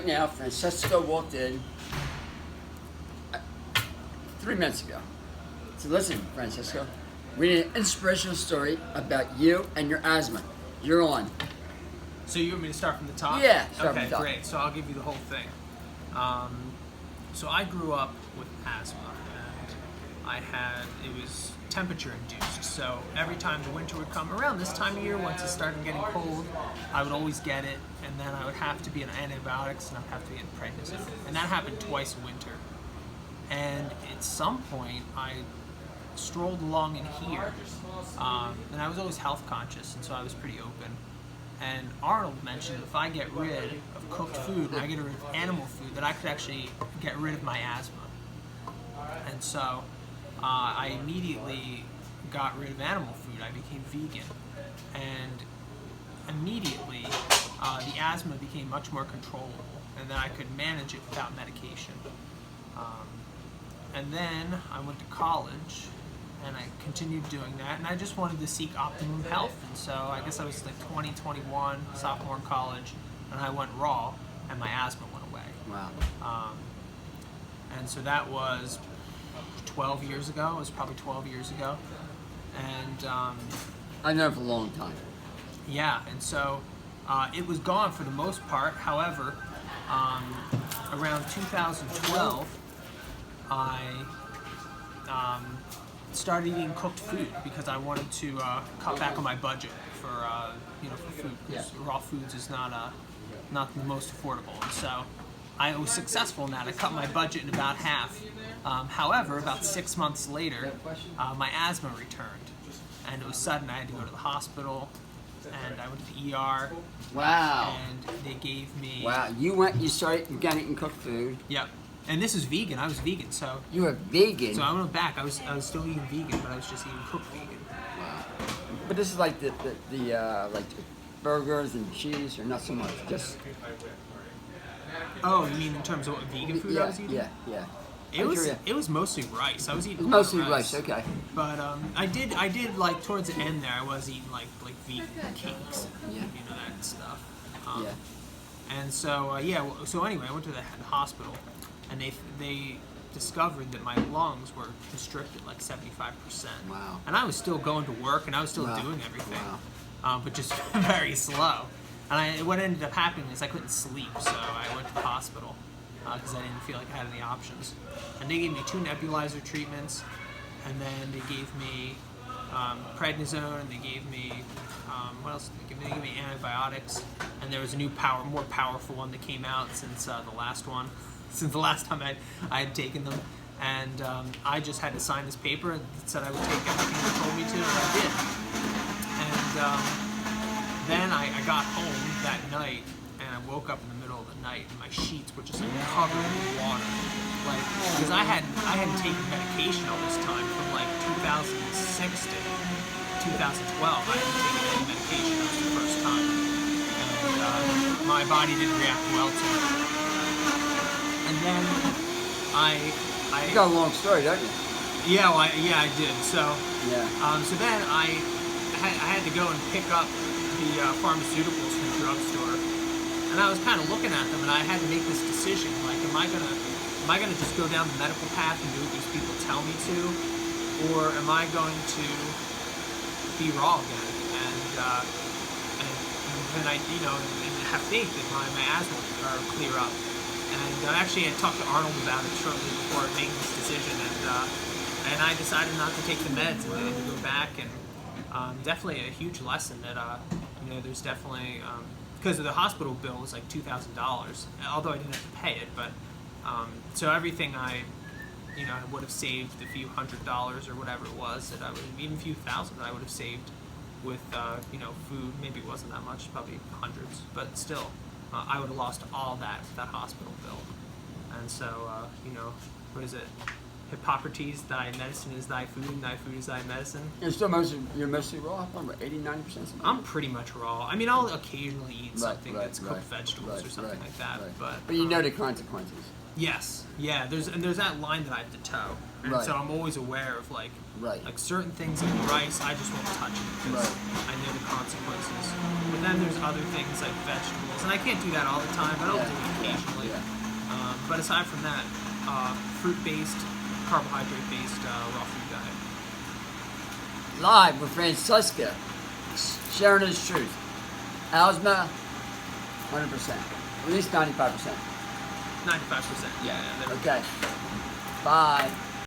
now, Francesco walked in 3 minutes ago. So listen, Francesco, we need an inspirational story about you and your asthma. You're on. So you want me to start from the top? Yeah, start okay, from the top. Great. So I'll give you the whole thing. So I grew up with asthma, and it was temperature induced. So every time the winter would come around this time of year, once it started getting cold, I would always get it, and then I would have to be on antibiotics, and I'd have to be on prednisone. And that happened twice a winter. And at some point, I strolled along in here, and I was always health conscious, and so I was pretty open. And Arnold mentioned if I get rid of cooked food and I get rid of animal food, that I could actually get rid of my asthma. And so I immediately got rid of animal food. I became vegan, and immediately the asthma became much more controllable, and then I could manage it without medication. And then I went to college, and I continued doing that, and I just wanted to seek optimum health. And so I guess I was like 20, 21, sophomore in college, and I went raw, and my asthma went away. Wow. And so that was 12 years ago. It was probably 12 years ago. And I've known for a long time. yeah, and so it was gone for the most part. However, around 2012, I started eating cooked food because I wanted to cut back on my budget for for food, because raw foods is not the most affordable. And so I was successful in that. I cut my budget in about half. However, about 6 months later, my asthma returned, and it was sudden. I had to go to the hospital, and I went to the ER. Wow. And they gave me. Wow. You began eating cooked food. Yep. And this is vegan. I was vegan, so. You were vegan. So I went back. I was still eating vegan, but I was just eating cooked vegan. Wow. But this is like the burgers and cheese, or not so much. Just. Oh, you mean in terms of what vegan food I was eating? Yeah. It was mostly rice. I was eating Mostly rice. Okay. But I did like towards the end there. I was eating like vegan cakes, Yeah. That stuff. Yeah. And so so anyway, I went to the hospital, and they discovered that my lungs were constricted like 75%. Wow. And I was still going to work, and I was still doing everything, but just very slow. And what ended up happening is I couldn't sleep, so I went to the hospital because I didn't feel like I had any options. And they gave me 2 nebulizer treatments, and then they gave me prednisone, and they gave me what else? They gave me antibiotics, and there was a new more powerful one that came out since the last one, since the last time I had taken them. And I just had to sign this paper that said I would take everything they told me to, and I did. And then I got home that night, and I woke up in the middle of the night, and my sheets were just like covered in water, like because I hadn't taken medication all this time from like 2006 to 2012. I hadn't taken any medication. That was the first time, and my body didn't react well to it. And then You got a long story, don't you? Yeah, well, I did. So so then I had to go and pick up the pharmaceuticals from the drugstore, and I was kind of looking at them, and I had to make this decision: like, am I gonna just go down the medical path and do what these people tell me to, or am I going to be raw again and then I and have faith that my asthma will clear up? And I actually had talked to Arnold about it shortly before making this decision, and I decided not to take the meds and to go back. And definitely a huge lesson that there's definitely because the hospital bill was like $2,000, although I didn't have to pay it. But so everything I would have saved a few $100s or whatever it was, that I would even a few thousand that I would have saved with food. Maybe it wasn't that much, probably hundreds, but still. I would have lost all that hospital bill. And so, what is it? Hippocrates, thy medicine is thy food, and thy food is thy medicine. You're mostly raw, probably 80-90% something? I'm pretty much raw. I mean, I'll occasionally eat something that's cooked vegetables or something like that. But you know the consequences. Yes, yeah. There's that line that I have to toe, and so I'm always aware of like certain things like rice. I just won't touch it because I know the consequences. But then there's other things like vegetables, and I can't do that all the time. But I'll do it occasionally. But aside from that, fruit-based, carbohydrate-based raw food diet. Live with Francesco, sharing his truth. Asthma, 100%, at least 95%. 95%. Yeah. Okay. Bye.